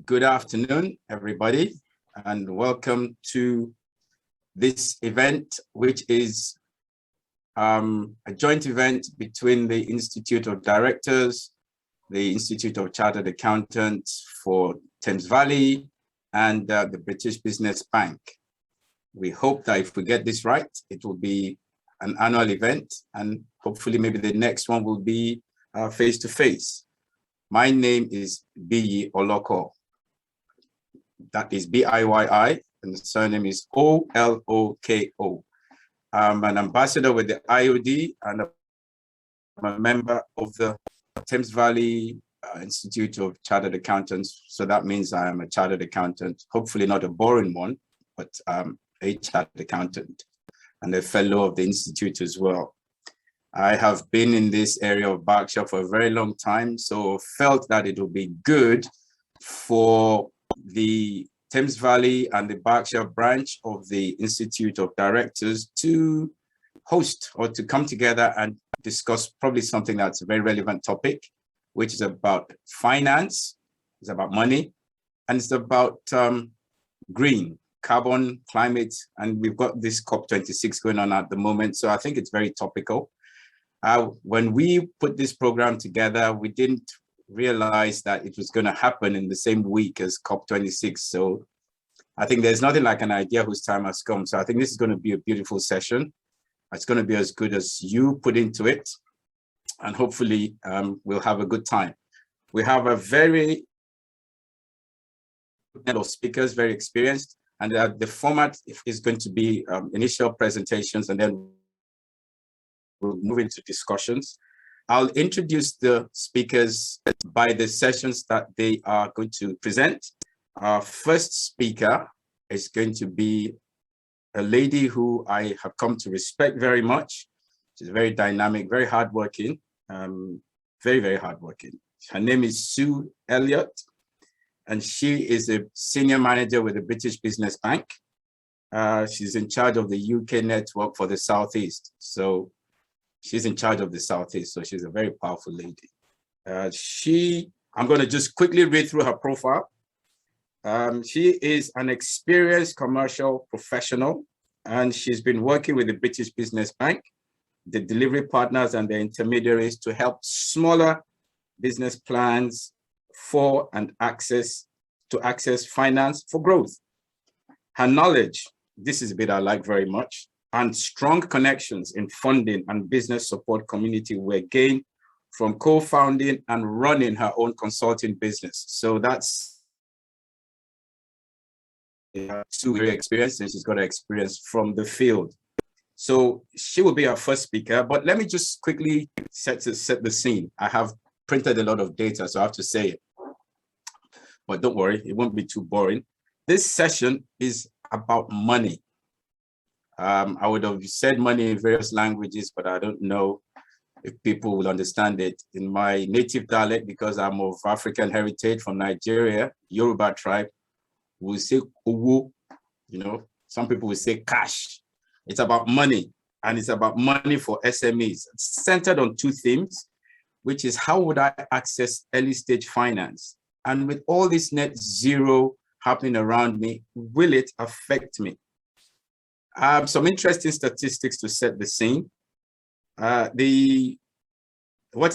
Good afternoon, everybody, and welcome to this event, which is a joint event between the Institute of Directors, the Institute of Chartered Accountants for Thames Valley, and the British Business Bank. We hope that if we get this right, it will be an annual event, and hopefully maybe the next one will be face-to-face. My name is Biyi Oloko. That is Biyi, and the surname is Oloko. I'm an ambassador with the IoD, and I'm a member of the Thames Valley Institute of Chartered Accountants. So that means I am a chartered accountant, hopefully not a boring one, but a chartered accountant and a fellow of the Institute as well. I have been in this area of Berkshire for a very long time, so felt that it would be good for the Thames Valley and the Berkshire branch of the Institute of Directors to host or to come together and discuss probably something that's a very relevant topic, which is about finance, it's about money, and it's about green, carbon, climate, and we've got this COP26 going on at the moment, so I think it's very topical. When we put this program together, we didn't realize that it was going to happen in the same week as COP26. So I think there's nothing like an idea whose time has come. So I think this is going to be a beautiful session. It's going to be as good as you put into it. And hopefully we'll have a good time. We have a very panel of speakers, very experienced. And the format is going to be initial presentations, and then we'll move into discussions. I'll introduce the speakers by the sessions that they are going to present. Our first speaker is going to be a lady who I have come to respect very much. She's very dynamic, very hardworking, very, very hardworking. Her name is Sue Elliott, and she is a senior manager with the British Business Bank. She's in charge of the UK network for the Southeast. So she's in charge of the Southeast, so she's a very powerful lady. I'm going to just quickly read through her profile. She is an experienced commercial professional, and she's been working with the British Business Bank, the delivery partners and the intermediaries to help smaller business plans for and access finance for growth. Her knowledge, this is a bit I like very much, and strong connections in funding and business support community were gained from co-founding and running her own consulting business. So that's Sue very experienced, and she's got experience from the field. So she will be our first speaker, but let me just quickly set the scene. I have printed a lot of data, so I have to say it. But don't worry, it won't be too boring. This session is about money. I would have said money in various languages, but I don't know if people will understand it in my native dialect, because I'm of African heritage from Nigeria, Yoruba tribe. We'll say owo, some people will say cash. It's about money, and it's about money for SMEs. It's centered on two themes, which is how would I access early stage finance? And with all this net zero happening around me, will it affect me? Some interesting statistics to set the scene. What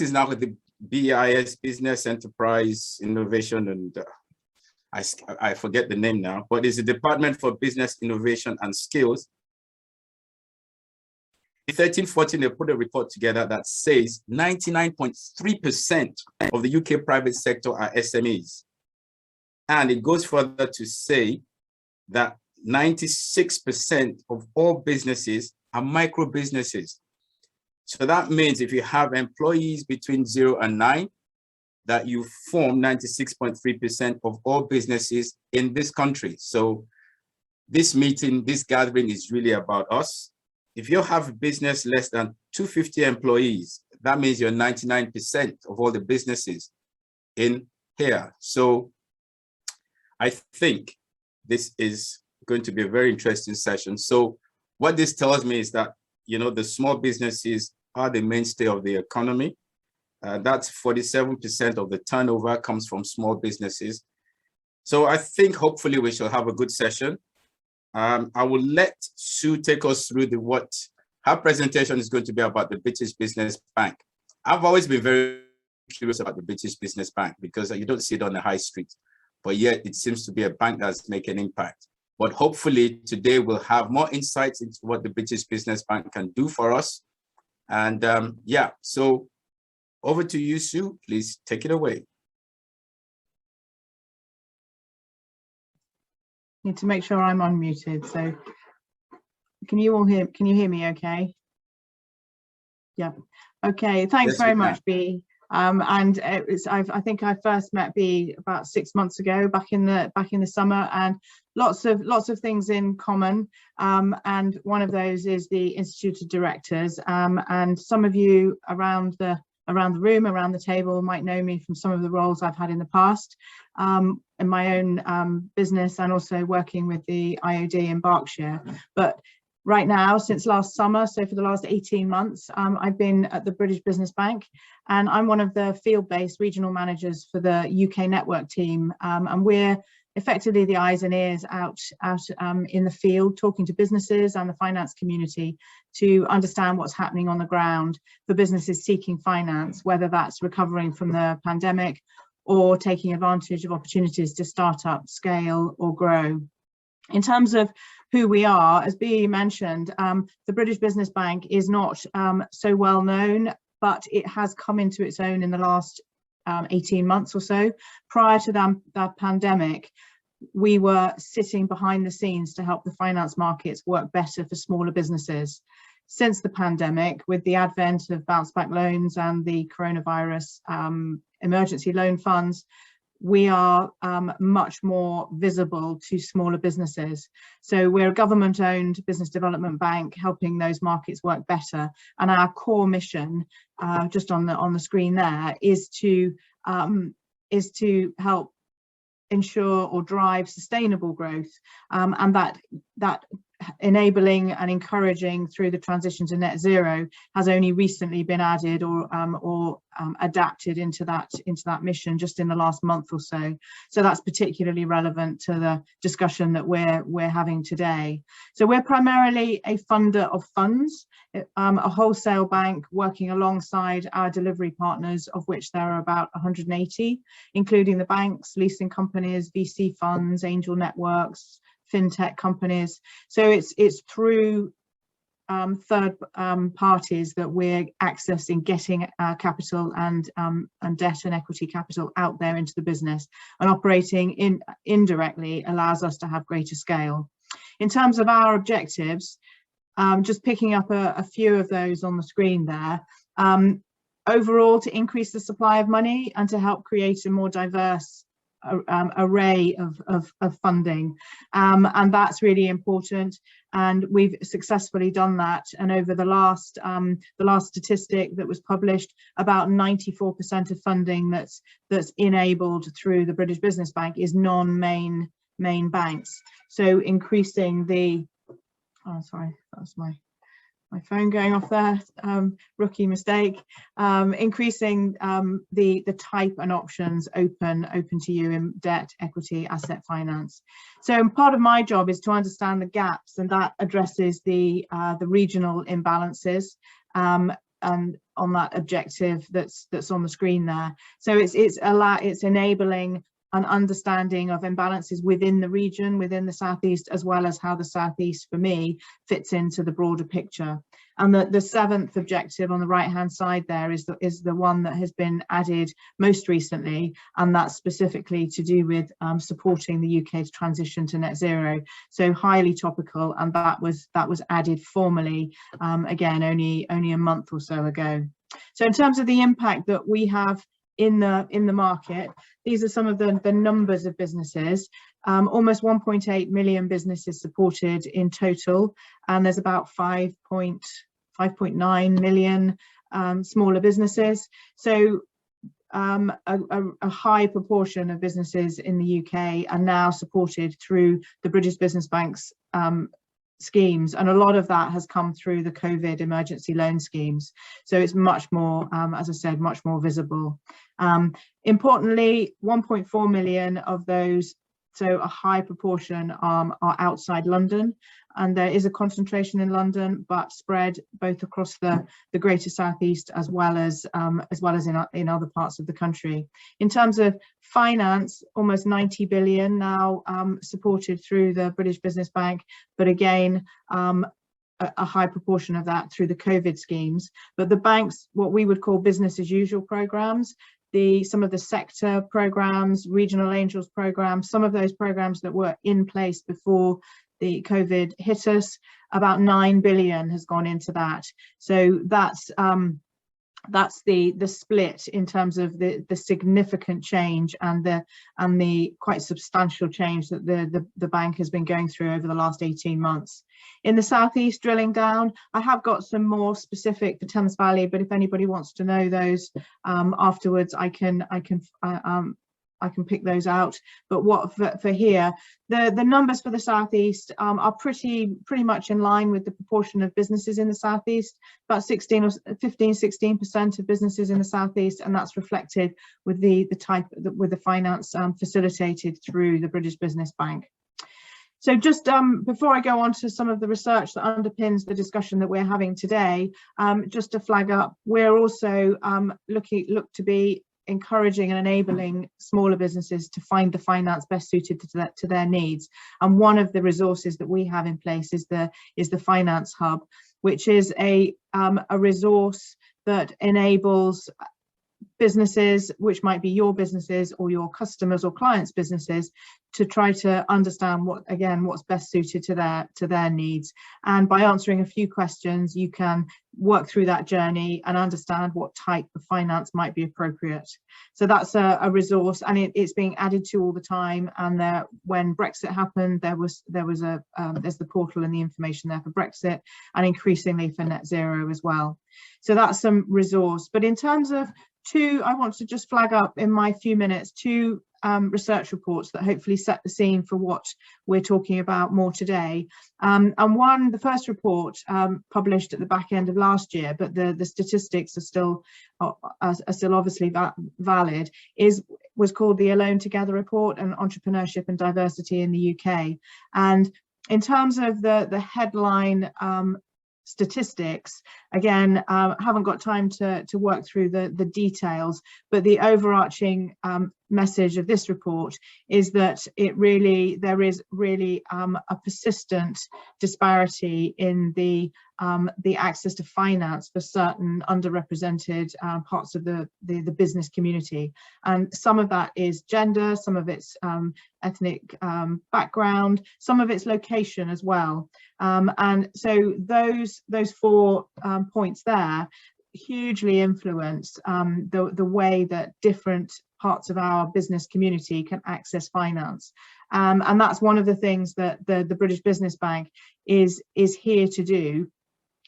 is now the BIS, Business Enterprise Innovation, and I forget the name now, but it's the Department for Business Innovation and Skills. In 13-14, they put a report together that says 99.3% of the UK private sector are SMEs. And it goes further to say that 96% of all businesses are micro businesses. So that means if you have employees between 0 and 9, that you form 96.3% of all businesses in this country. So this meeting, this gathering is really about us. If you have a business less than 250 employees, that means you're 99% of all the businesses in here. So I think this is going to be a very interesting session. So what this tells me is that, the small businesses are the mainstay of the economy. That's 47% of the turnover comes from small businesses. So I think hopefully we shall have a good session. I will let Sue take us through her presentation is going to be about the British Business Bank. I've always been very curious about the British Business Bank because you don't see it on the high street, but yet it seems to be a bank that's making an impact. But hopefully today we'll have more insights into what the British Business Bank can do for us. And yeah, so over to you, Sue. Please take it away. Need to make sure I'm unmuted. So can you hear me okay? Yeah. Okay, thanks very much, Biyi. I think I first met Biyi about 6 months ago, back in the summer, and lots of things in common. And one of those is the Institute of Directors. And some of you around the room, around the table, might know me from some of the roles I've had in the past in my own business, and also working with the IoD in Berkshire. But right now, since last summer, so for the last 18 months, I've been at the British Business Bank, and I'm one of the field-based regional managers for the UK network team. And we're effectively the eyes and ears out in the field, talking to businesses and the finance community to understand what's happening on the ground for businesses seeking finance, whether that's recovering from the pandemic or taking advantage of opportunities to start up, scale, or grow. In terms of who we are, as Biyi mentioned, the British Business Bank is not so well known, but it has come into its own in the last 18 months or so. Prior to that pandemic, we were sitting behind the scenes to help the finance markets work better for smaller businesses. Since the pandemic, with the advent of bounce back loans and the coronavirus emergency loan funds, we are much more visible to smaller businesses. So we're a government-owned business development bank helping those markets work better. And our core mission, just on the screen there, is to help ensure or drive sustainable growth, and that enabling and encouraging through the transition to net zero has only recently been added or adapted into that mission just in the last month or so. So that's particularly relevant to the discussion that we're having today. So we're primarily a funder of funds, a wholesale bank working alongside our delivery partners, of which there are about 180, including the banks, leasing companies, VC funds, angel networks, fintech companies. So it's through third parties that we're accessing, getting capital and debt and equity capital out there into the business, and operating indirectly allows us to have greater scale. In terms of our objectives, just picking up a few of those on the screen there. Overall, to increase the supply of money and to help create a more diverse array of funding, and that's really important, and we've successfully done that. And over the last statistic that was published, about 94% of funding that's enabled through the British Business Bank is non-main banks. So increasing the sorry, that's my phone going off there, rookie mistake. Increasing the type and options open to you in debt, equity, asset finance. So part of my job is to understand the gaps, and that addresses the regional imbalances, and on that objective that's on the screen there. So it's enabling an understanding of imbalances within the region, within the Southeast, as well as how the Southeast, for me, fits into the broader picture. And the seventh objective on the right-hand side there is the one that has been added most recently, and that's specifically to do with supporting the UK's transition to net zero. So highly topical, and that was added formally, again, only a month or so ago. So in terms of the impact that we have in the market, these are some of the numbers of businesses. Almost 1.8 million businesses supported in total, and there's about 5.9 million smaller businesses. So a high proportion of businesses in the UK are now supported through the British Business Bank's schemes, and a lot of that has come through the COVID emergency loan schemes. So it's much more, as I said, much more visible. Importantly, 1.4 million of those so a high proportion are outside London, and there is a concentration in London, but spread both across the greater southeast as well as in other parts of the country. In terms of finance, almost 90 billion now supported through the British Business Bank, but again a high proportion of that through the COVID schemes. But the banks, what we would call business as usual programs, some of the sector programs, regional angels programs, some of those programs that were in place before the COVID hit us, about 9 billion has gone into that. So that's the split in terms of the significant change and the quite substantial change that the bank has been going through over the last 18 months. In the southeast, drilling down, I have got some more specific for Thames Valley, but if anybody wants to know those afterwards, I can pick those out. But what for here, the numbers for the southeast are pretty much in line with the proportion of businesses in the southeast, about 16% of businesses in the southeast, and that's reflected with the finance facilitated through the British Business Bank. So just before I go on to some of the research that underpins the discussion that we're having today, just to flag up, we're also look to be encouraging and enabling smaller businesses to find the finance best suited to their needs. And one of the resources that we have in place is the Finance Hub, which is a resource that enables businesses, which might be your businesses or your customers or clients' businesses, to try to understand what's best suited to their needs. And by answering a few questions, you can work through that journey and understand what type of finance might be appropriate. So that's a resource, and it's being added to all the time. And when Brexit happened, there's the portal and the information there for Brexit, and increasingly for net zero as well. So that's some resource. But in terms of I want to just flag up in my few minutes two research reports that hopefully set the scene for what we're talking about more today. And the first report published at the back end of last year, but the statistics are still obviously valid, was called the Alone Together Report on Entrepreneurship and Diversity in the UK. And in terms of the headline statistics, again, haven't got time to work through the details, but the overarching message of this report is that there is really a persistent disparity in the access to finance for certain underrepresented parts of the business community. And some of that is gender, some of it's ethnic background, some of it's location as well. And so those 4 points there hugely influence the way that different parts of our business community can access finance. And that's one of the things that the British Business Bank is here to do,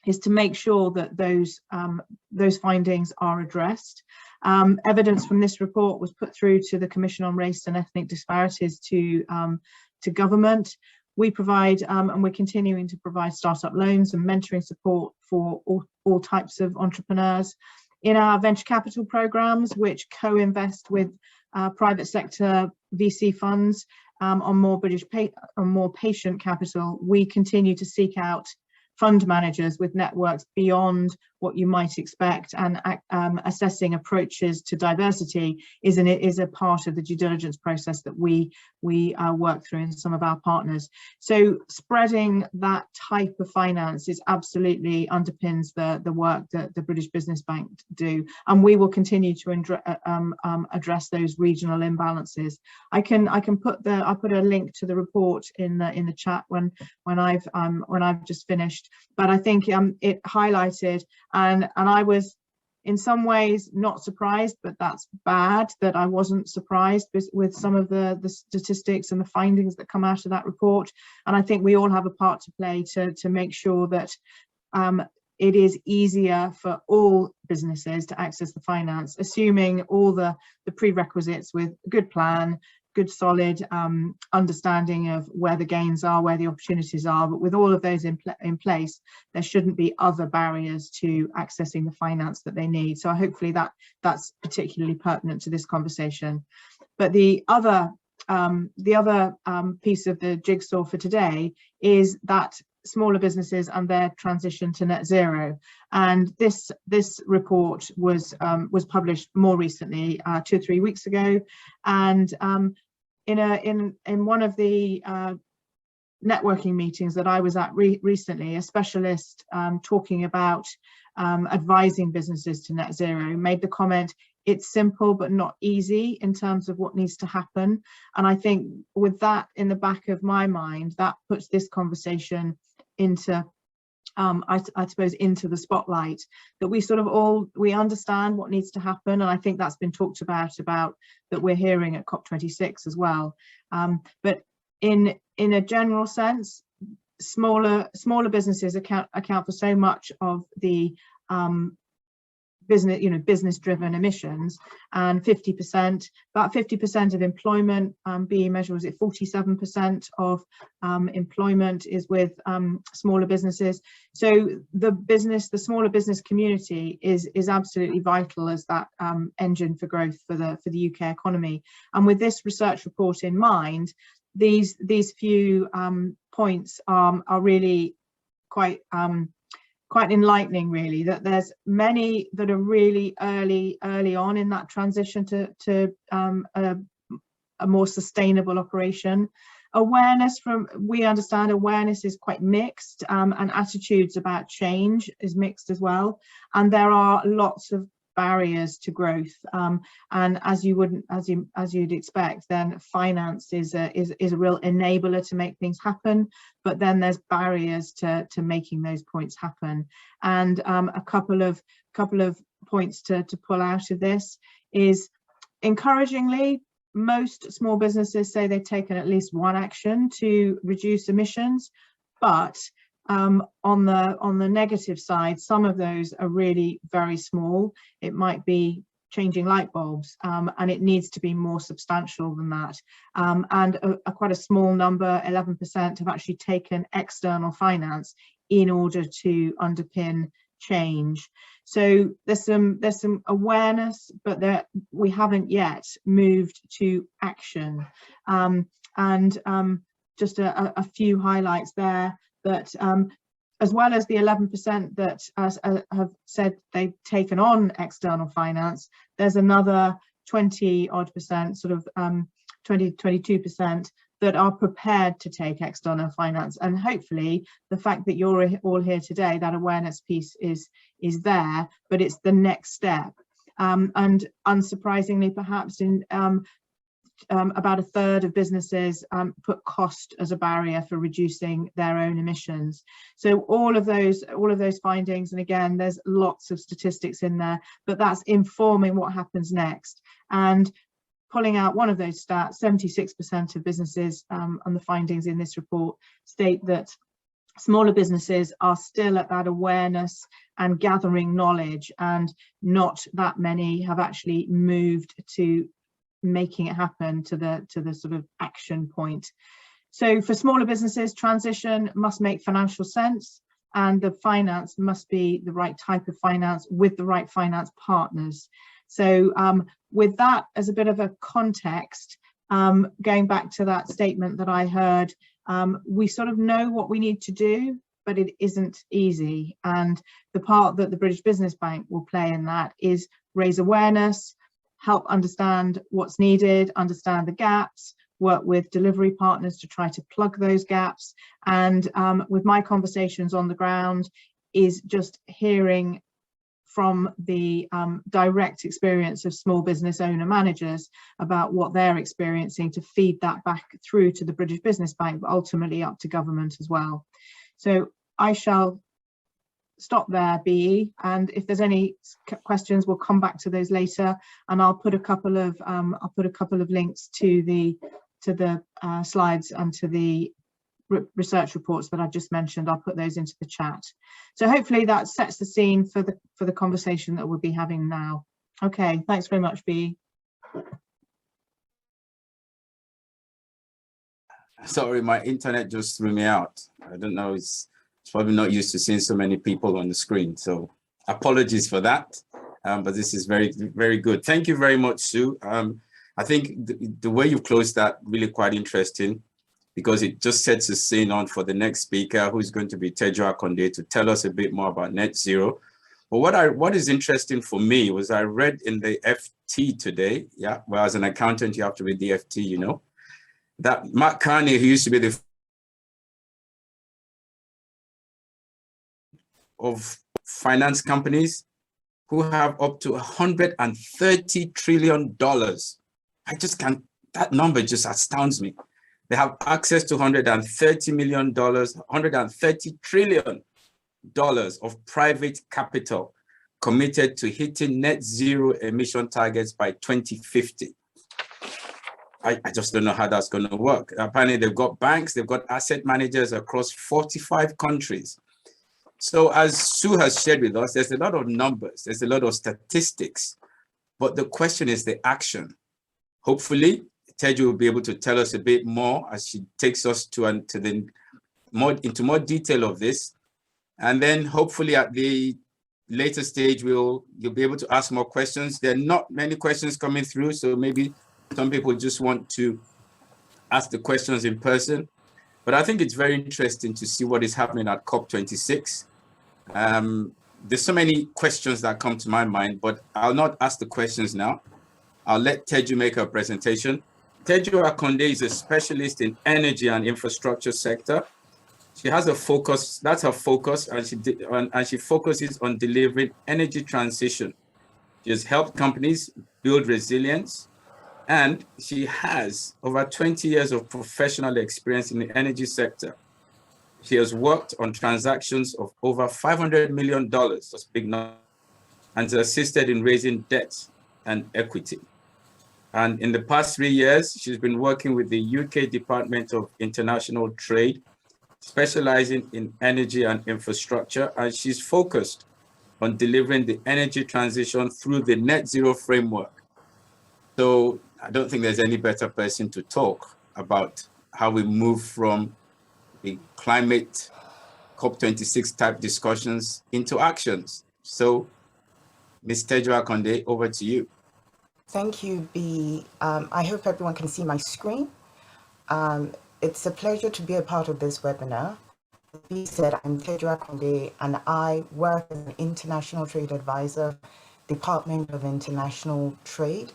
is to make sure that those findings are addressed. Evidence from this report was put through to the Commission on Race and Ethnic Disparities to government. We provide, and we're continuing to provide, startup loans and mentoring support for all types of entrepreneurs. In our venture capital programs, which co-invest with private sector VC funds on more patient capital, we continue to seek out fund managers with networks beyond what you might expect, and assessing approaches to diversity is a part of the due diligence process that we work through in some of our partners. So spreading that type of finance is absolutely underpins the work that the British Business Bank do, and we will continue to address those regional imbalances. I put a link to the report in the chat when I've just finished, but I think it highlighted, and I was in some ways not surprised, but that's bad that I wasn't surprised with some of the statistics and the findings that come out of that report. And I think we all have a part to play to make sure that it is easier for all businesses to access the finance, assuming all the prerequisites with a good plan, good solid understanding of where the gains are, where the opportunities are. But with all of those in place, there shouldn't be other barriers to accessing the finance that they need. So hopefully that's particularly pertinent to this conversation. But the other piece of the jigsaw for today is that smaller businesses and their transition to net zero. And this report was published more recently, 2 or 3 weeks ago. And in one of the networking meetings that I was at recently, a specialist talking about advising businesses to net zero made the comment, it's simple but not easy in terms of what needs to happen. And I think with that in the back of my mind, that puts this conversation into I suppose into the spotlight, that we understand what needs to happen. And I think that's been talked about that we're hearing at COP26 as well. But in a general sense, smaller businesses account for so much of the business driven emissions, and about 50% of employment, Biyi measure, was it 47% of employment is with smaller businesses. So the smaller business community is absolutely vital as that engine for growth for the UK economy. And with this research report in mind, these few points are really quite enlightening, really, that there's many that are really early on in that transition to a more sustainable operation. We understand awareness is quite mixed, and attitudes about change is mixed as well. And there are lots of barriers to growth, and as you'd expect, then finance is a real enabler to make things happen, but then there's barriers to making those points happen. And a couple of points to pull out of this is, encouragingly, most small businesses say they've taken at least one action to reduce emissions, but on the negative side, some of those are really very small. It might be changing light bulbs, and it needs to be more substantial than that. And quite a small number, 11%, have actually taken external finance in order to underpin change. So there's some awareness, but we haven't yet moved to action. Just a few highlights there. That as well as the 11% that have said they've taken on external finance, there's another 20-odd%, sort of 22%, that are prepared to take external finance. And hopefully the fact that you're all here today, that awareness piece is there, but it's the next step. And unsurprisingly, perhaps, in about a third of businesses put cost as a barrier for reducing their own emissions. So all of those findings, and again, there's lots of statistics in there, but that's informing what happens next. And pulling out one of those stats, 76% of businesses, and the findings in this report state that smaller businesses are still at that awareness and gathering knowledge, and not that many have actually moved to making it happen to the sort of action point. So for smaller businesses, transition must make financial sense, and the finance must be the right type of finance with the right finance partners. So with that as a bit of a context, going back to that statement that I heard, we sort of know what we need to do, but it isn't easy. And the part that the British Business Bank will play in that is raise awareness, help understand what's needed, understand the gaps, work with delivery partners to try to plug those gaps. And with my conversations on the ground is just hearing from the direct experience of small business owner managers about what they're experiencing, to feed that back through to the British Business Bank, but ultimately up to government as well. So I shall stop there, Biyi, and if there's any questions, we'll come back to those later, and I'll put a couple of links to the slides and to the research reports that I've just mentioned. I'll put those into the chat. So hopefully that sets the scene for the conversation that we'll be having now. Okay, thanks very much, Biyi. Sorry, my internet just threw me out. I don't know, it's probably not used to seeing so many people on the screen, so apologies for that, but this is very, very good. Thank you very much, Sue. I think the way you closed that really quite interesting, because it just sets a scene on for the next speaker, who's going to be Teju Akande, to tell us a bit more about net zero. But what is interesting for me was I read in the FT today, yeah, well, as an accountant, you have to read the FT, you know, that Mark Carney, who used to be the of finance companies, who have up to $130 trillion. I just can't, that number just astounds me. They have access to $130 million, $130 trillion of private capital committed to hitting net zero emission targets by 2050. I just don't know how that's going to work. Apparently, they've got banks, they've got asset managers across 45 countries. So as Sue has shared with us, there's a lot of numbers, there's a lot of statistics, but the question is the action. Hopefully, Teju will be able to tell us a bit more as she takes us into more detail of this. And then hopefully at the later stage, you'll be able to ask more questions. There are not many questions coming through, so maybe some people just want to ask the questions in person. But I think it's very interesting to see what is happening at COP26. There's so many questions that come to my mind, but I'll not ask the questions now. I'll let Teju make her presentation. Teju Akande is a specialist in energy and infrastructure sector. She has a focus, that's her focus, and she focuses on delivering energy transition. She has helped companies build resilience, and she has over 20 years of professional experience in the energy sector. She has worked on transactions of over $500 million, that's big number, and has assisted in raising debt and equity. And in the past 3 years, she's been working with the UK Department of International Trade, specializing in energy and infrastructure, and she's focused on delivering the energy transition through the net zero framework. So I don't think there's any better person to talk about how we move from the climate COP26 type discussions into actions. So Ms. Teju Akande, over to you. Thank you, Biyi. I hope everyone can see my screen. It's a pleasure to be a part of this webinar. As Biyi said, I'm Teju Akande, and I work as an international trade advisor, Department of International Trade.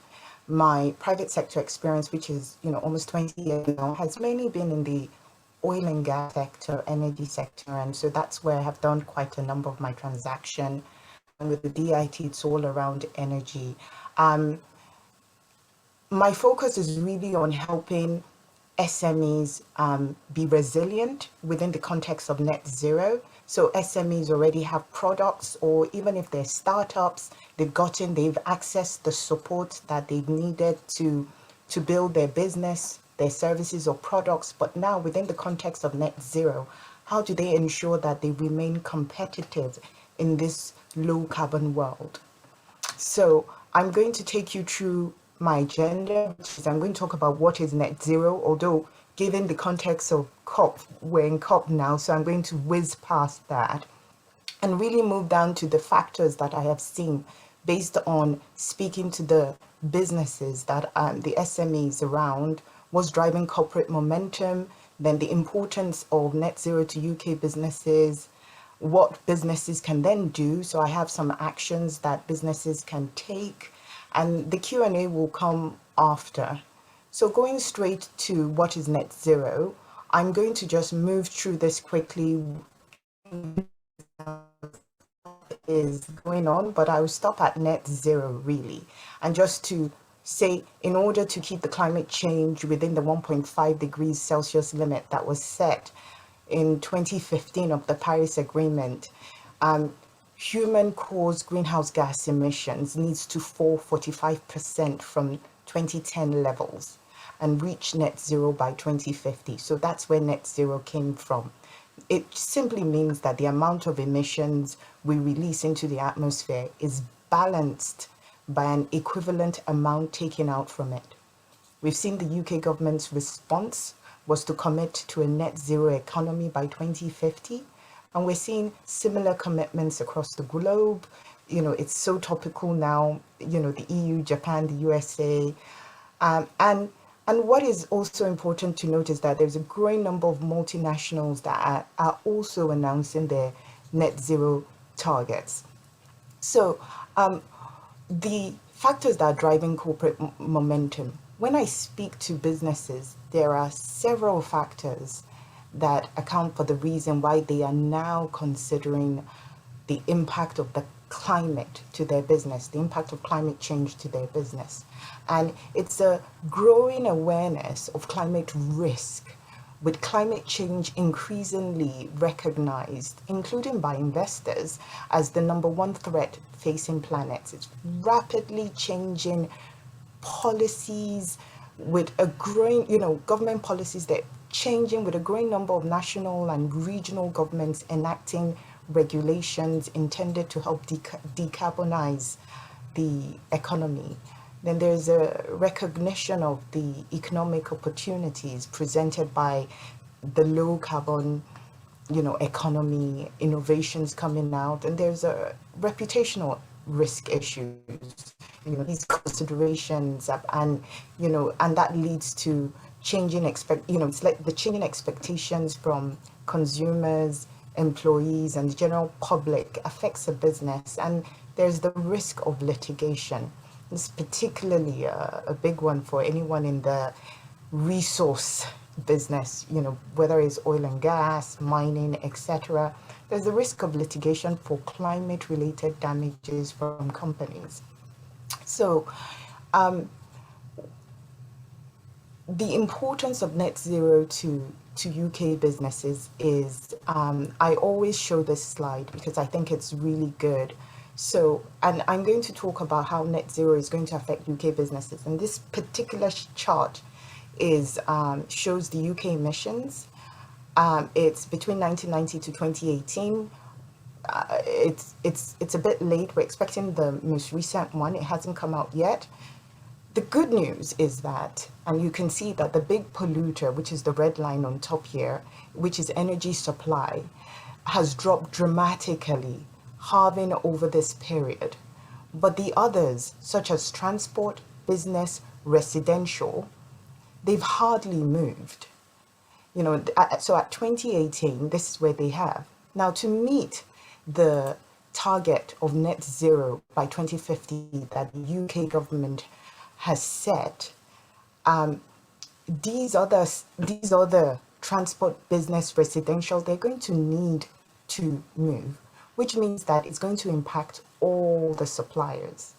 My private sector experience, which is almost 20 years now, has mainly been in the oil and gas sector, energy sector, and so that's where I have done quite a number of my transactions. And with the DIT, it's all around energy. My focus is really on helping SMEs be resilient within the context of net zero. So SMEs already have products, or even if they're startups, they've accessed the support that they've needed to build their business, their services or products. But now within the context of net zero, how do they ensure that they remain competitive in this low carbon world? So I'm going to take you through my agenda, which is I'm going to talk about what is net zero, although given the context of COP, we're in COP now, so I'm going to whiz past that and really move down to the factors that I have seen based on speaking to the businesses that the SMEs around, what's driving corporate momentum, then the importance of net zero to UK businesses, what businesses can then do. So I have some actions that businesses can take, and the Q&A will come after. So going straight to what is net zero, I'm going to just move through this quickly. Is going on, but I will stop at net zero really. And just to say, in order to keep the climate change within the 1.5 degrees Celsius limit that was set in 2015 of the Paris Agreement, human-caused greenhouse gas emissions needs to fall 45% from 2010 levels and reach net zero by 2050. So that's where net zero came from. It simply means that the amount of emissions we release into the atmosphere is balanced by an equivalent amount taken out from it. We've seen the UK government's response was to commit to a net zero economy by 2050. And we're seeing similar commitments across the globe. It's so topical now, the EU, Japan, the USA, And what is also important to note is that there's a growing number of multinationals that are also announcing their net zero targets. So the factors that are driving corporate momentum, when I speak to businesses, there are several factors that account for the reason why they are now considering the impact of the climate to their business, the impact of climate change to their business. And it's a growing awareness of climate risk, with climate change increasingly recognized, including by investors, as the number one threat facing planets. It's rapidly changing policies with a growing, government policies that changing with a growing number of national and regional governments enacting regulations intended to help decarbonize the economy. Then there's a recognition of the economic opportunities presented by the low carbon, economy, innovations coming out, and there's a reputational risk issues, these considerations, and that leads to changing it's like the changing expectations from consumers, employees, and the general public affects a business, and there's the risk of litigation. It's particularly a big one for anyone in the resource business, whether it's oil and gas, mining, etc. There's the risk of litigation for climate-related damages from companies. So the importance of net zero to UK businesses is, I always show this slide because I think it's really good. So, and I'm going to talk about how net zero is going to affect UK businesses. And this particular chart is shows the UK emissions. It's between 1990 to 2018. It's a bit late. We're expecting the most recent one. It hasn't come out yet. The good news is that, and you can see that the big polluter, which is the red line on top here, which is energy supply, has dropped dramatically, halving over this period. But the others, such as transport, business, residential, they've hardly moved. So at 2018, this is where they have. Now, to meet the target of net zero by 2050 that the UK government has set, these other transport, business, residential, they're going to need to move, which means that it's going to impact all the suppliers.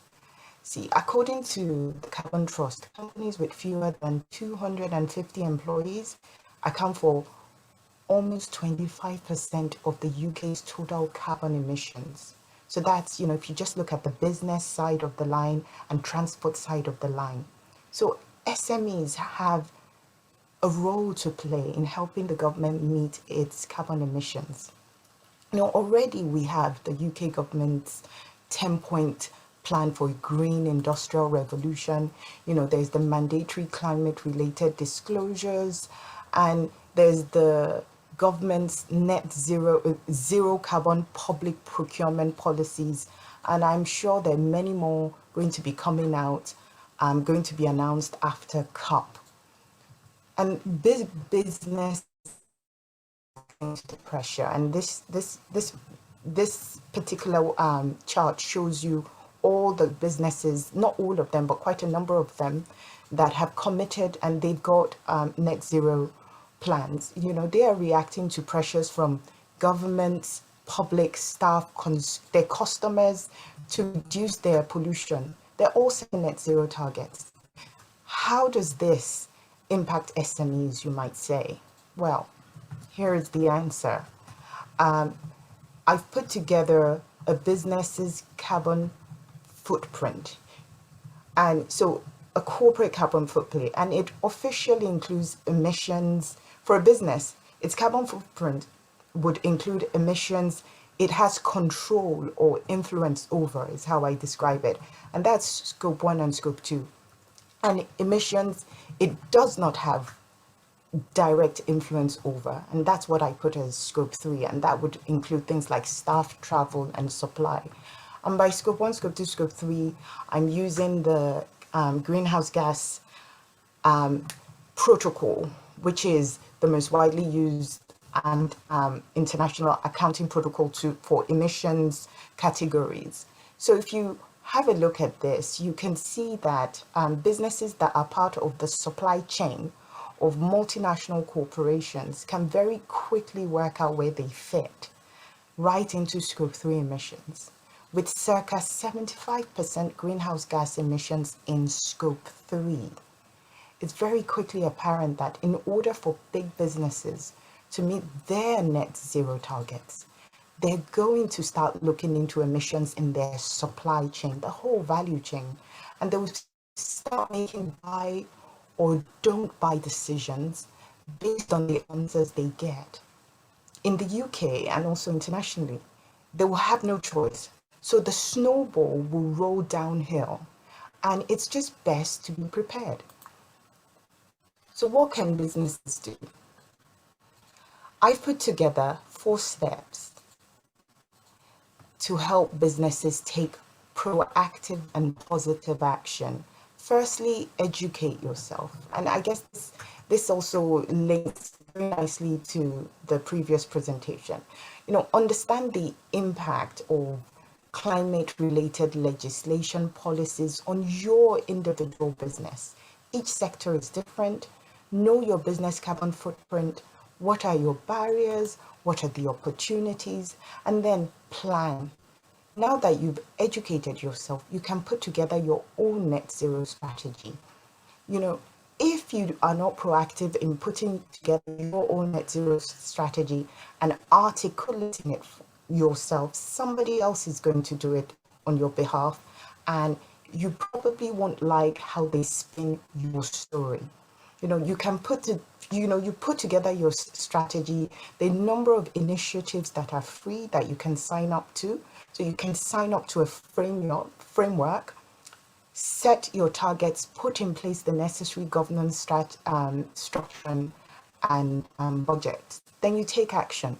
See, according to the Carbon Trust, companies with fewer than 250 employees account for almost 25% of the UK's total carbon emissions. So that's, if you just look at the business side of the line and transport side of the line. So SMEs have a role to play in helping the government meet its carbon emissions. Already we have the UK government's 10-point plan for green industrial revolution. There's the mandatory climate-related disclosures, and there's the government's net zero carbon public procurement policies. And I'm sure there are many more going to be coming out, going to be announced after COP. And big business into the pressure. And this particular chart shows you all the businesses, not all of them, but quite a number of them that have committed and they've got net zero plans. They are reacting to pressures from governments, public, staff, their customers to reduce their pollution. They're all setting net zero targets. How does this impact SMEs, you might say? Well, here is the answer. I've put together a business's carbon footprint. And so a corporate carbon footprint, and it officially includes emissions. For a business, its carbon footprint would include emissions it has control or influence over, is how I describe it. And that's scope 1 and scope 2. And emissions, it does not have direct influence over, and that's what I put as scope 3, and that would include things like staff, travel, and supply. And by scope 1, scope 2, scope 3, I'm using the greenhouse gas protocol, which is the most widely used and international accounting protocol for emissions categories. So if you have a look at this, you can see that businesses that are part of the supply chain of multinational corporations can very quickly work out where they fit right into scope 3 emissions, with circa 75% greenhouse gas emissions in scope 3. It's very quickly apparent that in order for big businesses to meet their net zero targets, they're going to start looking into emissions in their supply chain, the whole value chain, and they will start making buy or don't buy decisions based on the answers they get. In the UK and also internationally, they will have no choice. So the snowball will roll downhill, and it's just best to be prepared. So what can businesses do? I've put together 4 steps to help businesses take proactive and positive action. Firstly, educate yourself. And I guess this also links very nicely to the previous presentation. Understand the impact of climate-related legislation policies on your individual business. Each sector is different. Know your business carbon footprint. What are your barriers? What are the opportunities? And then plan. Now that you've educated yourself, you can put together your own net zero strategy. If you are not proactive in putting together your own net zero strategy and articulating it yourself, somebody else is going to do it on your behalf, and you probably won't like how they spin your story. You can you put together your strategy, the number of initiatives that are free that you can sign up to. So you can sign up to a framework, set your targets, put in place the necessary governance structure and budget. Then you take action.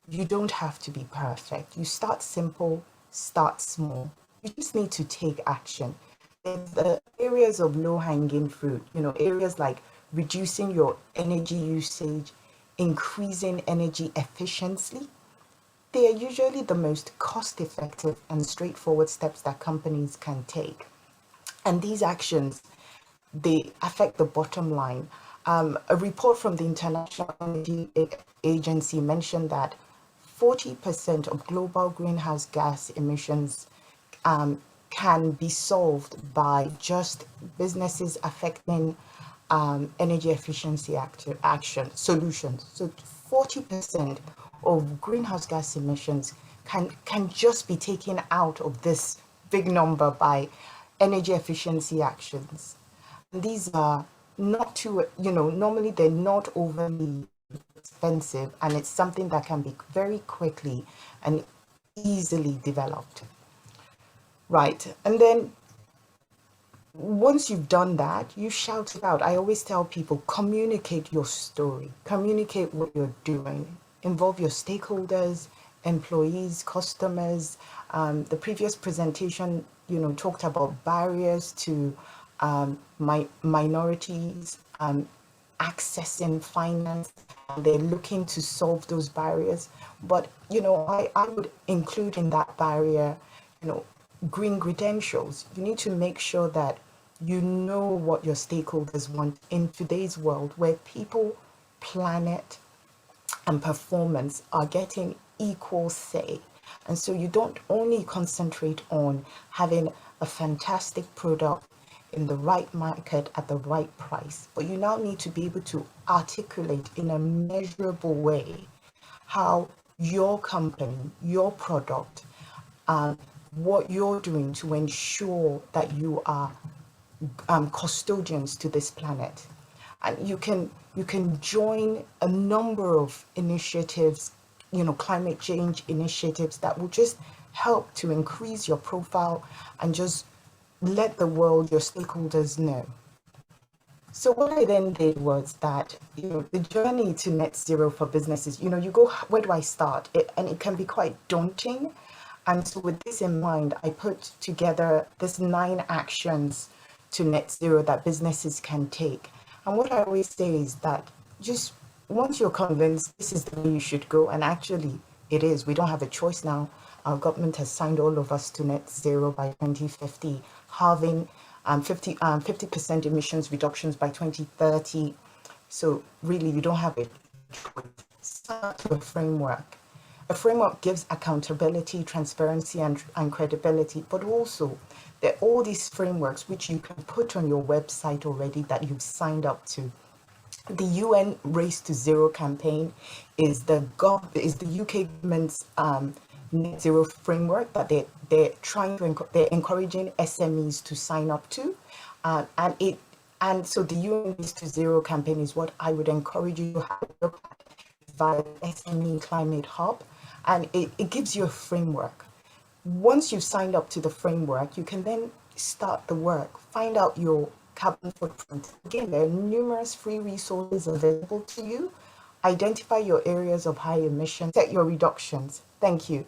You don't have to be perfect. You start simple, start small. You just need to take action. There's the areas of low-hanging fruit, areas like reducing your energy usage, increasing energy efficiency. They are usually the most cost-effective and straightforward steps that companies can take. And these actions, they affect the bottom line. A report from the International Energy Agency mentioned that 40% of global greenhouse gas emissions can be solved by just businesses affecting energy efficiency action solutions. So 40% of greenhouse gas emissions can just be taken out of this big number by energy efficiency actions. And these are not too, normally they're not overly expensive, and it's something that can be very quickly and easily developed. Right, and then once you've done that, you shout it out. I always tell people, communicate your story, communicate what you're doing, involve your stakeholders, employees, customers. The previous presentation, talked about barriers to minorities accessing finance. They're looking to solve those barriers. But, I would include in that barrier, green credentials. You need to make sure that you know what your stakeholders want in today's world where people, planet, and performance are getting equal say. And so you don't only concentrate on having a fantastic product in the right market at the right price, but you now need to be able to articulate in a measurable way how your company, your product, what you're doing to ensure that you are custodians to this planet. And you can join a number of initiatives, climate change initiatives that will just help to increase your profile and just let the world, your stakeholders know. So what I then did was that, the journey to net zero for businesses, you go, where do I start? And it can be quite daunting. And so with this in mind, I put together this 9 actions to net zero that businesses can take. And what I always say is that just once you're convinced this is the way you should go, and actually it is, we don't have a choice now. Our government has signed all of us to net zero by 2050, having 50% emissions reductions by 2030. So really, you don't have a choice. Start to a framework. A framework gives accountability, transparency, and credibility, but also there are all these frameworks which you can put on your website already that you've signed up to. The UN Race to Zero campaign is the UK government's net zero framework that they're encouraging SMEs to sign up to, and so the UN Race to Zero campaign is what I would encourage you to have a look at via SME Climate Hub, and it gives you a framework. Once you've signed up to the framework, you can then start the work, find out your carbon footprint. Again, there are numerous free resources available to you. Identify your areas of high emission, set your reductions. Thank you.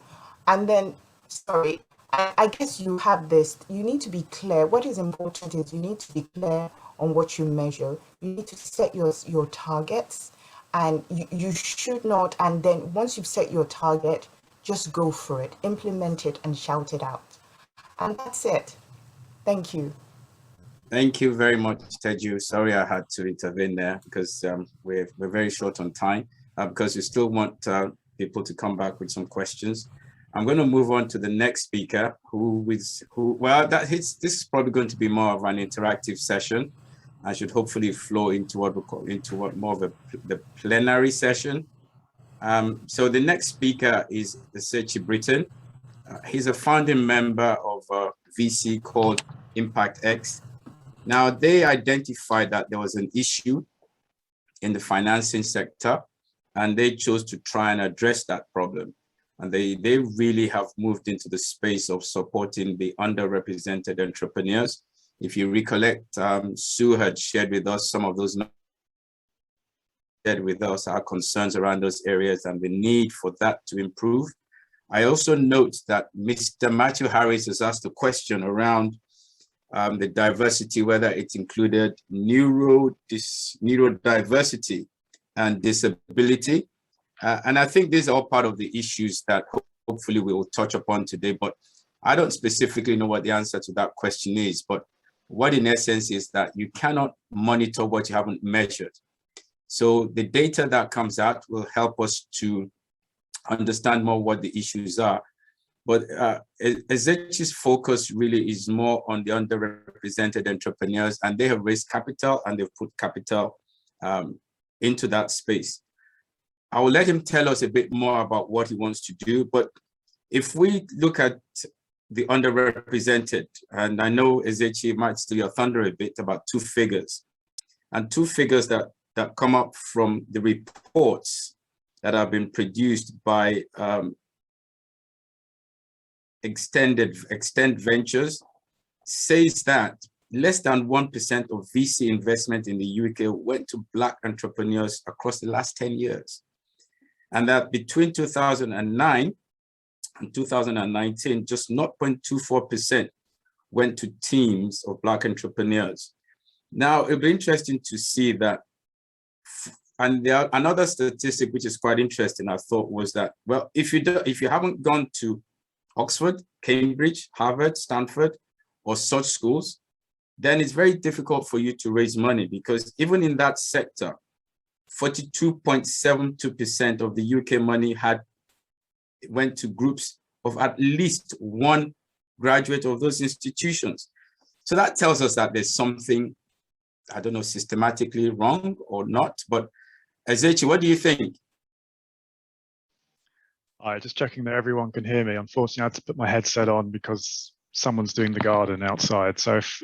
And then, sorry, I guess you have this, you need to be clear. What is important is you need to be clear on what you measure. You need to set your targets, and you should not, and then once you've set your target, just go for it, implement it and shout it out. And that's it. Thank you. Thank you very much, Teju. Sorry I had to intervene there because we're very short on time because we still want people to come back with some questions. I'm going to move on to the next speaker this is probably going to be more of an interactive session. I should hopefully flow into what more of the plenary session. So the next speaker is Ezechi Britton. He's a founding member of a VC called Impact X. Now, they identified that there was an issue in the financing sector, and they chose to try and address that problem. And they really have moved into the space of supporting the underrepresented entrepreneurs. If you recollect, Sue had shared with us some of those, shared with us our concerns around those areas and the need for that to improve. I also note that Mr. Matthew Harris has asked a question around the diversity, whether it included neurodiversity and disability. And I think these are all part of the issues that hopefully we will touch upon today, but I don't specifically know what the answer to that question is, but what in essence is that you cannot monitor what you haven't measured. So the data that comes out will help us to understand more what the issues are. But Ezechi's focus really is more on the underrepresented entrepreneurs, and they have raised capital and they've put capital into that space. I will let him tell us a bit more about what he wants to do. But if we look at the underrepresented, and I know Ezechi might steal your thunder a bit about two figures, and two figures that come up from the reports that have been produced by Extend Ventures, says that less than 1% of VC investment in the UK went to Black entrepreneurs across the last 10 years. And that between 2009 and 2019, just 0.24% went to teams of Black entrepreneurs. Now, it'll be interesting to see that, and another statistic which is quite interesting, I thought, was that, well, if you haven't gone to Oxford, Cambridge, Harvard, Stanford, or such schools, then it's very difficult for you to raise money, because even in that sector, 42.72% of the UK money went to groups of at least one graduate of those institutions. So that tells us that there's something, I don't know, systematically wrong or not, but Ezechi, what do you think? All right, just checking that everyone can hear me. Unfortunately, I had to put my headset on because someone's doing the garden outside. So if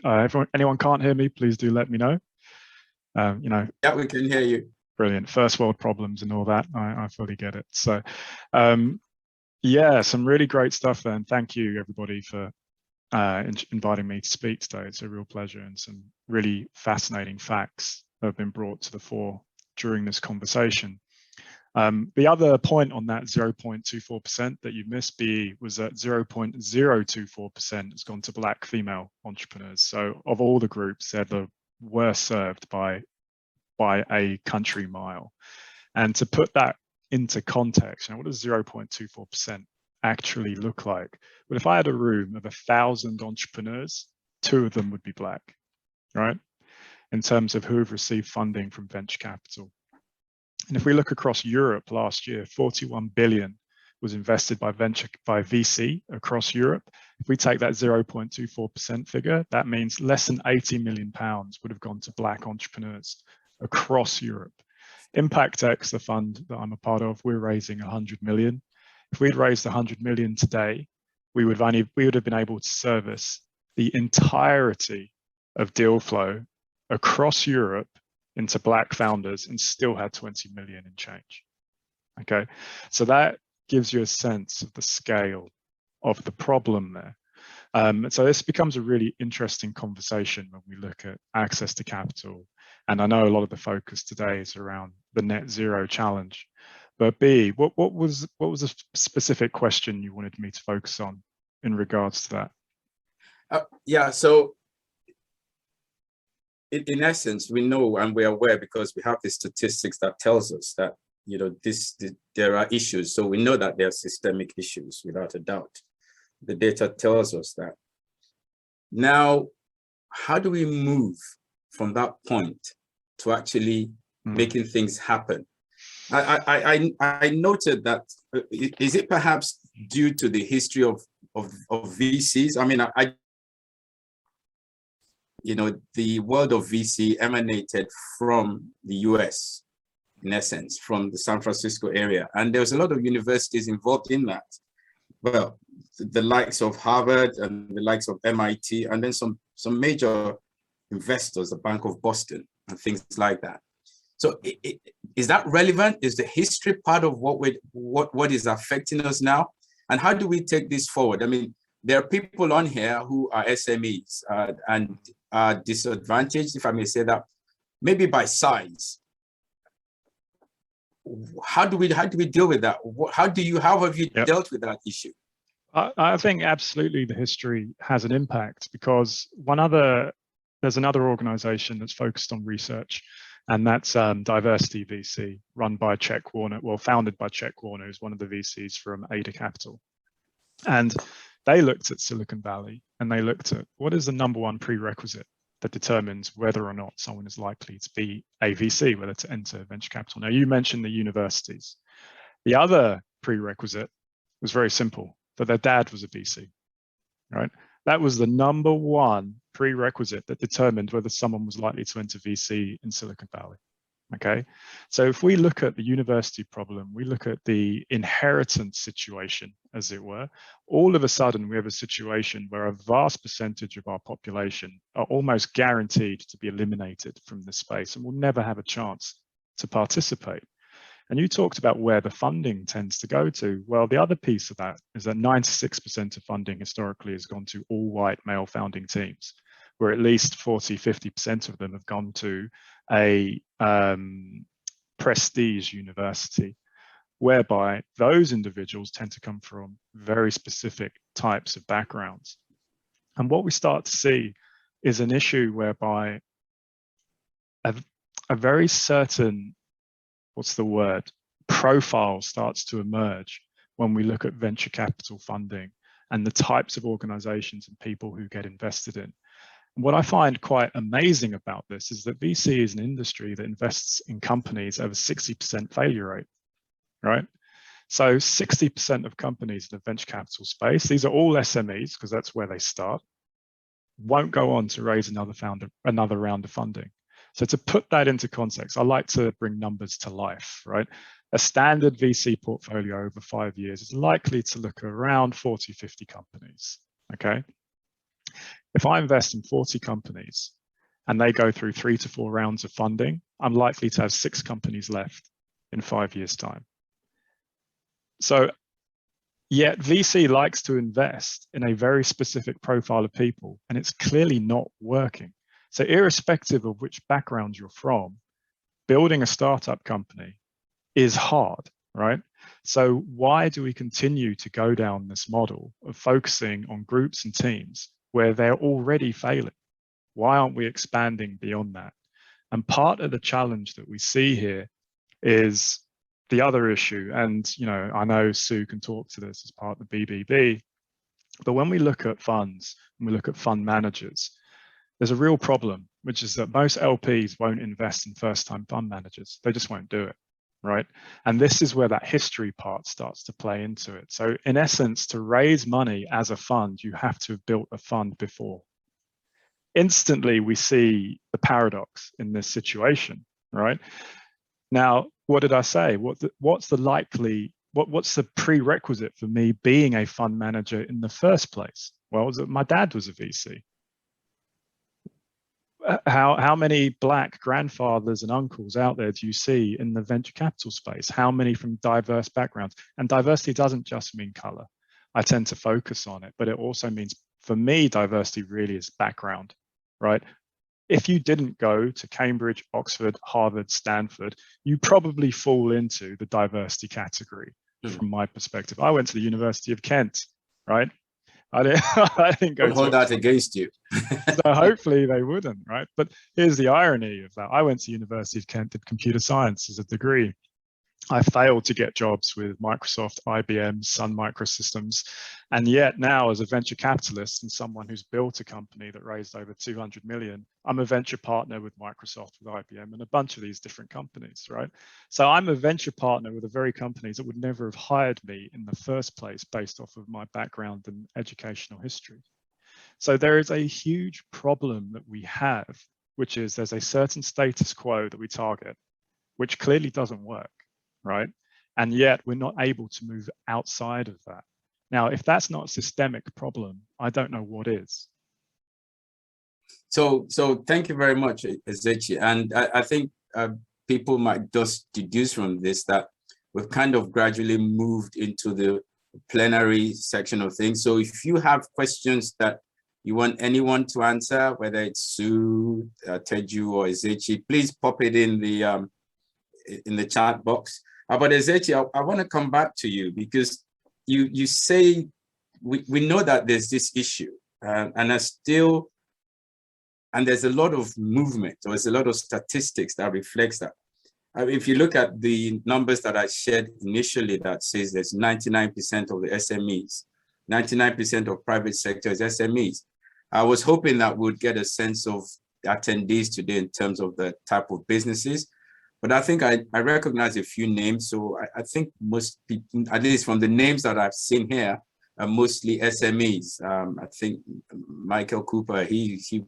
anyone can't hear me, please do let me know. Yeah, we can hear you. Brilliant. First world problems and all that. I fully get it. So yeah, some really great stuff there. And thank you everybody for inviting me to speak today. It's a real pleasure, and some really fascinating facts have been brought to the fore during this conversation. The other point on that 0.24% that you missed, Biyi, was that 0.024% has gone to Black female entrepreneurs. So of all the groups, they're the worst served by a country mile. And to put that into context, what does 0.24% actually look like? Well, if I had a room of 1,000 entrepreneurs, 2 of them would be Black, right? In terms of who have received funding from venture capital. And if we look across Europe last year, 41 billion was invested by VC across Europe. If we take that 0.24% figure, that means less than 80 million pounds would have gone to Black entrepreneurs across Europe. ImpactX, the fund that I'm a part of, we're raising 100 million. If we'd raised 100 million today, we would have been able to service the entirety of deal flow across Europe into Black founders and still had 20 million in change. Okay, so that gives you a sense of the scale of the problem there. So this becomes a really interesting conversation when we look at access to capital. And I know a lot of the focus today is around the net zero challenge. But Biyi, what was a specific question you wanted me to focus on in regards to that? Yeah, so in essence, we know and we're aware because we have the statistics that tells us that, there are issues. So we know that there are systemic issues without a doubt. The data tells us that. Now, how do we move from that point to actually making things happen? I noted that, is it perhaps due to the history of VCs? I mean, the world of VC emanated from the US, in essence, from the San Francisco area. And there was a lot of universities involved in that. Well, the likes of Harvard and the likes of MIT, and then some major investors, the Bank of Boston and things like that. So is that relevant? Is the history part of what is affecting us now? And how do we take this forward? I mean, there are people on here who are SMEs and are disadvantaged, if I may say that, maybe by size. How do we deal with that? How have you dealt with that issue? I think absolutely the history has an impact, because there's another organization that's focused on research, and that's Diversity VC, run by Chet Warner, founded by Chet Warner, who's one of the VCs from Ada Capital. And they looked at Silicon Valley and they looked at what is the number one prerequisite that determines whether or not someone is likely to be a VC, whether to enter venture capital. Now, you mentioned the universities. The other prerequisite was very simple, that their dad was a VC, right? That was the number one prerequisite that determined whether someone was likely to enter VC in Silicon Valley. Okay, so if we look at the university problem, we look at the inheritance situation, as it were, all of a sudden we have a situation where a vast percentage of our population are almost guaranteed to be eliminated from this space and will never have a chance to participate. And you talked about where the funding tends to go to. Well, the other piece of that is that 96% of funding historically has gone to all white male founding teams, where at least 40–50% of them have gone to a prestige university, whereby those individuals tend to come from very specific types of backgrounds. And what we start to see is an issue whereby a very certain, profile starts to emerge when we look at venture capital funding and the types of organizations and people who get invested in. What I find quite amazing about this is that VC is an industry that invests in companies over 60% failure rate, right? So 60% of companies in the venture capital space, these are all SMEs because that's where they start, won't go on to raise another round of funding. So to put that into context, I like to bring numbers to life, right? A standard VC portfolio over 5 years is likely to look around 40–50 companies, okay? If I invest in 40 companies and they go through 3 to 4 rounds of funding, I'm likely to have 6 companies left in 5 years' time. So yet VC likes to invest in a very specific profile of people, and it's clearly not working. So irrespective of which background you're from, building a startup company is hard, right? So why do we continue to go down this model of focusing on groups and teams where they're already failing? Why aren't we expanding beyond that? And part of the challenge that we see here is the other issue. And, you know, I know Sue can talk to this as part of the BBB, but when we look at funds and we look at fund managers, there's a real problem, which is that most LPs won't invest in first-time fund managers. They just won't do it, right? And this is where that history part starts to play into it. So in essence, to raise money as a fund, you have to have built a fund before. Instantly, we see the paradox in this situation, right? Now, what did I say? What's the prerequisite for me being a fund manager in the first place? Well, was that my dad was a VC. How many Black grandfathers and uncles out there do you see in the venture capital space? How many from diverse backgrounds? And diversity doesn't just mean color. I tend to focus on it, but it also means, for me, diversity really is background, right? If you didn't go to Cambridge, Oxford, Harvard, Stanford, you probably fall into the diversity category from my perspective. I went to the University of Kent, right? I didn't go to hold that against you. So hopefully they wouldn't, right? But here's the irony of that. I went to University of Kent, did computer science as a degree. I failed to get jobs with Microsoft, IBM, Sun Microsystems. And yet now, as a venture capitalist and someone who's built a company that raised over 200 million, I'm a venture partner with Microsoft, with IBM, and a bunch of these different companies, right? So I'm a venture partner with the very companies that would never have hired me in the first place based off of my background and educational history. So there is a huge problem that we have, which is there's a certain status quo that we target, which clearly doesn't work, right? And yet we're not able to move outside of that. Now, if that's not a systemic problem, I don't know what is. So thank you very much, Ezechi. And I think people might just deduce from this that we've kind of gradually moved into the plenary section of things. So if you have questions that you want anyone to answer, whether it's Sue, Teju, or Ezechi, please pop it in the chat box. But Ezechi, I want to come back to you because you say we know that there's this issue, and there's a lot of movement, or there's a lot of statistics that reflects that. If you look at the numbers that I shared initially, that says there's 99% of the SMEs, 99% of private sector is SMEs. I was hoping that we'd get a sense of attendees today in terms of the type of businesses, but I think I recognize a few names. So I think most people, at least from the names that I've seen here, are mostly SMEs. I think Michael Cooper, he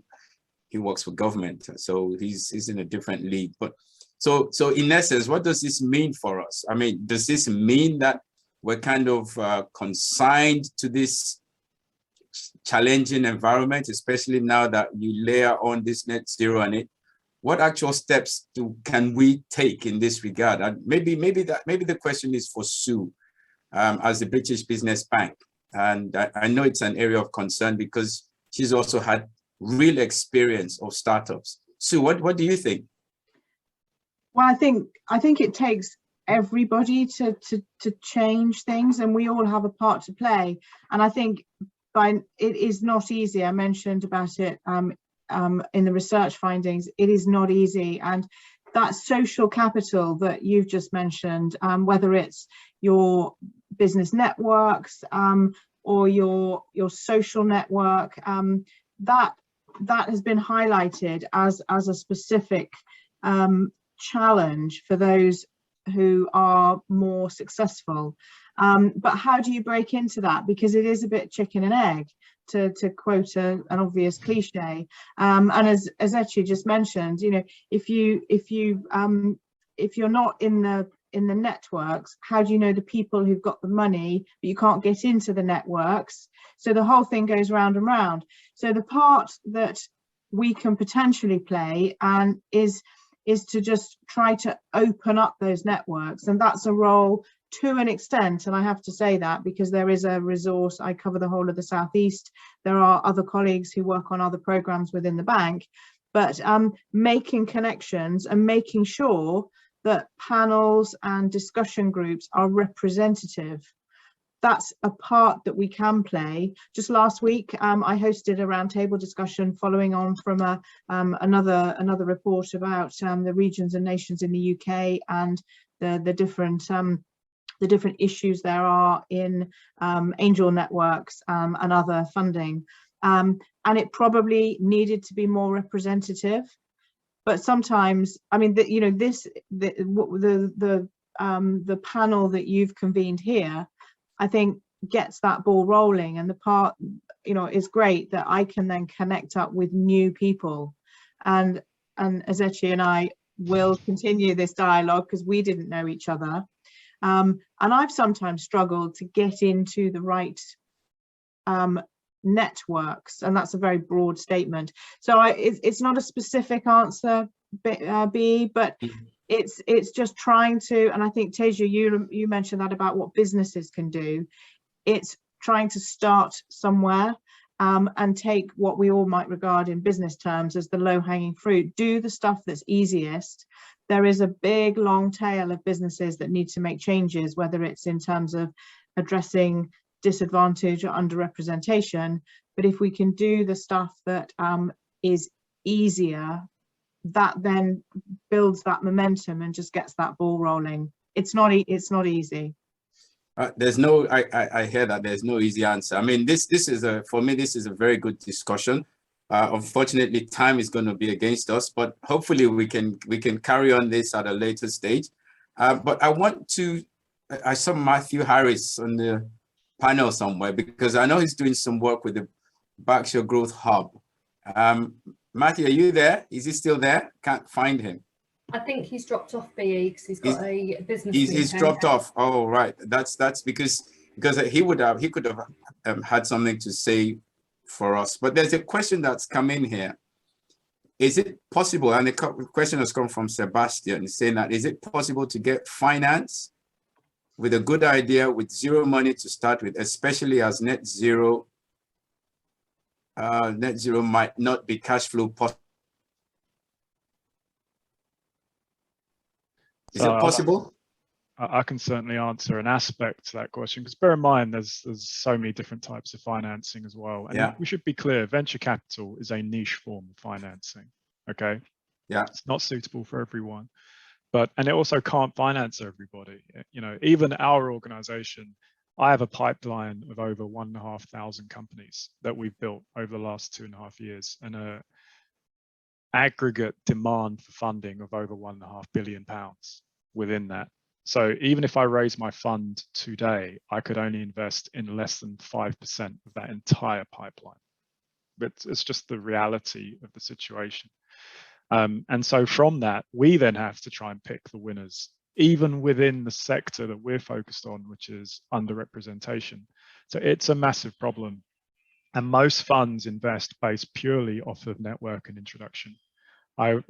works for government, so he's in a different league. But so in essence, what does this mean for us? I mean, does this mean that we're kind of consigned to this challenging environment, especially now that you layer on this net zero on it? What actual steps can we take in this regard? And maybe the question is for Sue, as the British Business Bank. And I know it's an area of concern because she's also had real experience of startups. Sue, what do you think? Well, I think it takes everybody to change things, and we all have a part to play. And I think it is not easy. I mentioned about it in the research findings. It is not easy, and that social capital that you've just mentioned, whether it's your business networks or your social network, that has been highlighted as a specific challenge for those who are more successful. But how do you break into that? Because it is a bit chicken and egg, to quote an obvious cliche. And as Ezechi just mentioned, you know, if you're not in the networks, how do you know the people who've got the money, but you can't get into the networks? So the whole thing goes round and round. So the part that we can potentially play is to just try to open up those networks, and that's a role to an extent. And I have to say that because there is a resource. I cover the whole of the Southeast. There are other colleagues who work on other programs within the bank, but making connections and making sure that panels and discussion groups are representative. That's a part that we can play. Just last week, I hosted a roundtable discussion following on from another report about the regions and nations in the UK and the different issues there are in angel networks and other funding. And it probably needed to be more representative. But sometimes, I mean, the panel that you've convened here, I think gets that ball rolling, and the part, is great that I can then connect up with new people, and Ezechi and I will continue this dialogue because we didn't know each other, and I've sometimes struggled to get into the right networks, and that's a very broad statement. So it's not a specific answer, Biyi, but it's just trying to, and I think Teju, you mentioned that about what businesses can do. It's trying to start somewhere and take what we all might regard in business terms as the low-hanging fruit. Do the stuff that's easiest. There is a big long tail of businesses that need to make changes, whether it's in terms of addressing disadvantage or underrepresentation. But if we can do the stuff that is easier, that then builds that momentum and just gets that ball rolling. It's not easy. There's no, I hear that there's no easy answer. I mean, this is for me, this is a very good discussion. Unfortunately, time is going to be against us, but hopefully we can carry on this at a later stage. But I saw Matthew Harris on the panel somewhere, because I know he's doing some work with the Berkshire Growth Hub. Matthew, are you there? Is he still there? Can't find him. I think he's dropped off, Biyi, because he's got a business meeting. He's dropped off. Oh, right. That's because he could have had something to say for us. But there's a question that's come in here. Is it possible, and the question has come from Sebastian, saying that, is it possible to get finance with a good idea with zero money to start with, especially as net zero might not be cash flow possible? Is it possible? I can certainly answer an aspect to that question, because bear in mind, there's so many different types of financing as well. And we should be clear, venture capital is a niche form of financing, okay? Yeah. It's not suitable for everyone, and it also can't finance everybody. Even our organization, I have a pipeline of over 1,500 companies that we've built over the last 2.5 years, and a aggregate demand for funding of over £1.5 billion within that. So even if I raise my fund today, I could only invest in less than 5% of that entire pipeline. But it's just the reality of the situation. And so from that, we then have to try and pick the winners, even within the sector that we're focused on, which is underrepresentation. So it's a massive problem. And most funds invest based purely off of network and introduction. I've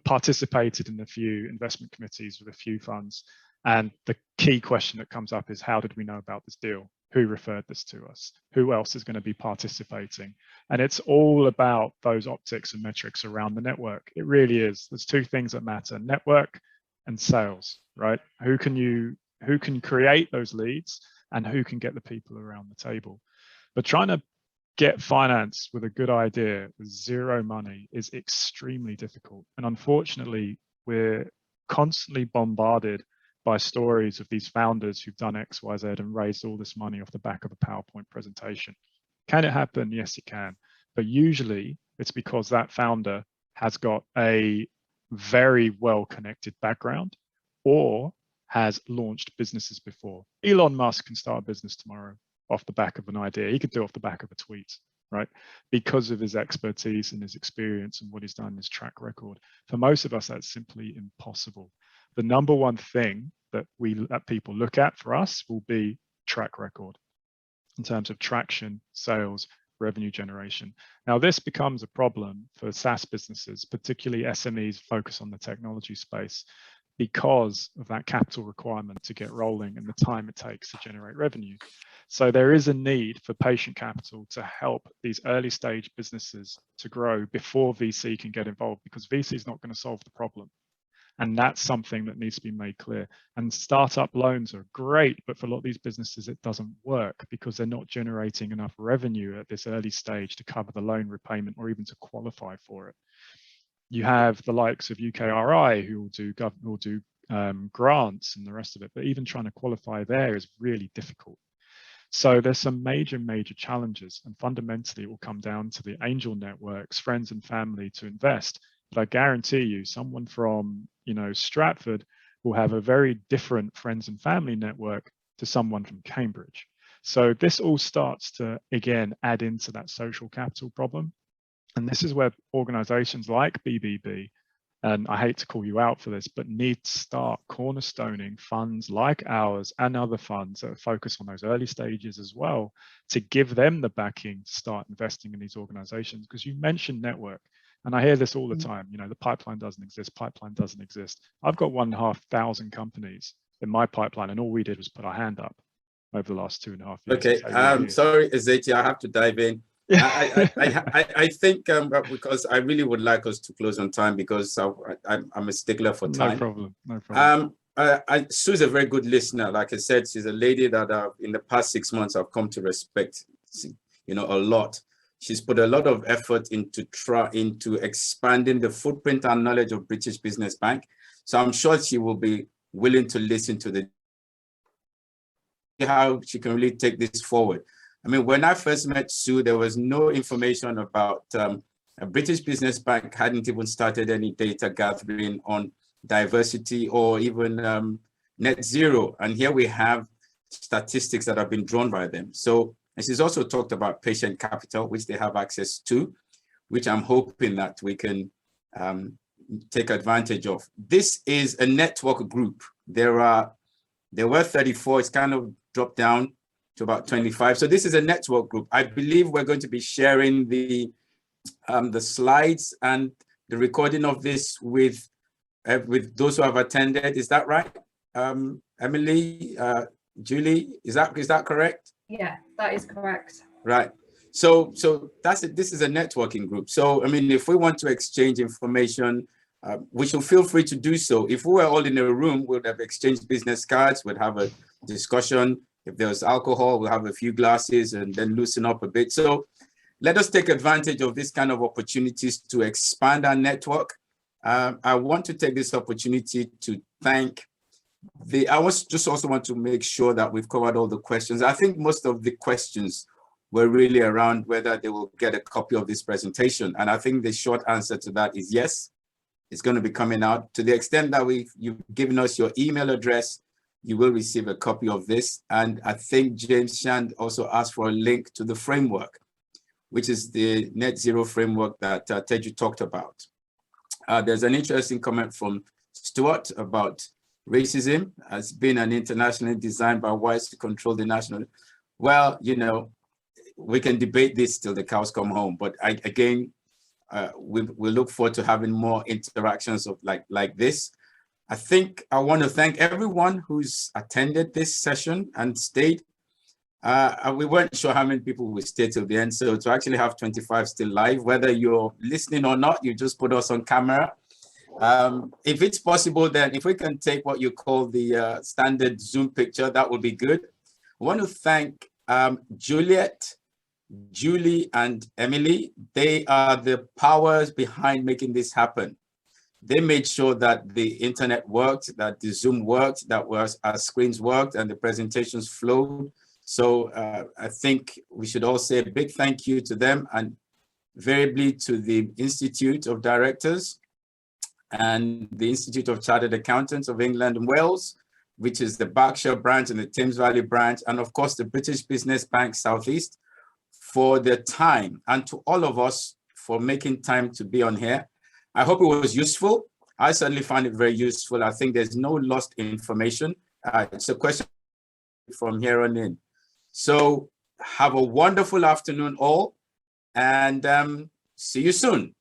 participated in a few investment committees with a few funds, and the key question that comes up is, how did we know about this deal? Who referred this to us? Who else is going to be participating? And it's all about those optics and metrics around the network. It really is. There's two things that matter: network and sales, right? Who can create those leads, and who can get the people around the table? But trying to get finance with a good idea with zero money is extremely difficult. And unfortunately, we're constantly bombarded by stories of these founders who've done X, Y, Z and raised all this money off the back of a PowerPoint presentation. Can it happen? Yes, it can. But usually it's because that founder has got a very well-connected background or has launched businesses before. Elon Musk can start a business tomorrow off the back of an idea. He could do it off the back of a tweet, right? Because of his expertise and his experience and what he's done in his track record. For most of us, that's simply impossible. The number one thing that people look at for us will be track record in terms of traction, sales, revenue generation. Now, this becomes a problem for SaaS businesses, particularly SMEs focused on the technology space, because of that capital requirement to get rolling and the time it takes to generate revenue. So there is a need for patient capital to help these early stage businesses to grow before VC can get involved, because VC is not going to solve the problem. And that's something that needs to be made clear. And startup loans are great, but for a lot of these businesses, it doesn't work because they're not generating enough revenue at this early stage to cover the loan repayment or even to qualify for it. You have the likes of UKRI who will do grants and the rest of it, but even trying to qualify there is really difficult. So there's some major challenges, and fundamentally it will come down to the angel networks, friends and family to invest. But I guarantee you, someone from, Stratford will have a very different friends and family network to someone from Cambridge. So this all starts to, again, add into that social capital problem. And this is where organizations like BBB, and I hate to call you out for this, but need to start cornerstoning funds like ours and other funds that focus on those early stages as well, to give them the backing to start investing in these organizations. Because you mentioned network, and I hear this all the time, the pipeline doesn't exist, I've got 1,500 companies in my pipeline, and all we did was put our hand up over the last 2.5 years. Okay, sorry, Ezechi, I have to dive in. I think because I really would like us to close on time, because I'm a stickler for time. No problem. Sue's a very good listener. Like I said, she's a lady that in the past 6 months I've come to respect, a lot. She's put a lot of effort into expanding the footprint and knowledge of British Business Bank. So I'm sure she will be willing to listen to how she can really take this forward. I mean, when I first met Sue, there was no information about a British Business Bank hadn't even started any data gathering on diversity or even net zero. And here we have statistics that have been drawn by them. So, and she's also talked about patient capital, which they have access to, which I'm hoping that we can take advantage of. This is a network group. There were 34, it's kind of dropped down to about 25. So this is a network group. I believe we're going to be sharing the slides and the recording of this with those who have attended. Is that right? Emily, Julie, is that correct? Yeah, that is correct. Right. So that's it. This is a networking group. So, I mean, if we want to exchange information, we should feel free to do so. If we were all in a room, we'd have exchanged business cards, we'd have a discussion. If there was alcohol, we'll have a few glasses and then loosen up a bit. So let us take advantage of this kind of opportunities to expand our network. I want to take this opportunity to thank I also want to make sure that we've covered all the questions. I think most of the questions were really around whether they will get a copy of this presentation. And I think the short answer to that is yes, it's going to be coming out. To the extent that you've given us your email address, you will receive a copy of this. And I think James Shand also asked for a link to the framework, which is the net zero framework that Teju talked about. There's an interesting comment from Stuart about racism has been an internationally designed by whites to control the national. Well, we can debate this till the cows come home, but we look forward to having more interactions of like this. I think I want to thank everyone who's attended this session and stayed. We weren't sure how many people will stay till the end, so to actually have 25 still live, whether you're listening or not, you just put us on camera. If it's possible, then if we can take what you call the standard Zoom picture, that would be good. I want to thank Juliet, Julie, and Emily. They are the powers behind making this happen. They made sure that the internet worked, that the Zoom worked, that our screens worked, and the presentations flowed. So I think we should all say a big thank you to them, and variably to the Institute of Directors and the Institute of Chartered Accountants of England and Wales, which is the Berkshire branch and the Thames Valley branch, and of course the British Business Bank Southeast, for their time, and to all of us for making time to be on here. I hope it was useful. I certainly found it very useful. I think there's no lost information. It's a question from here on in. So have a wonderful afternoon all, and see you soon.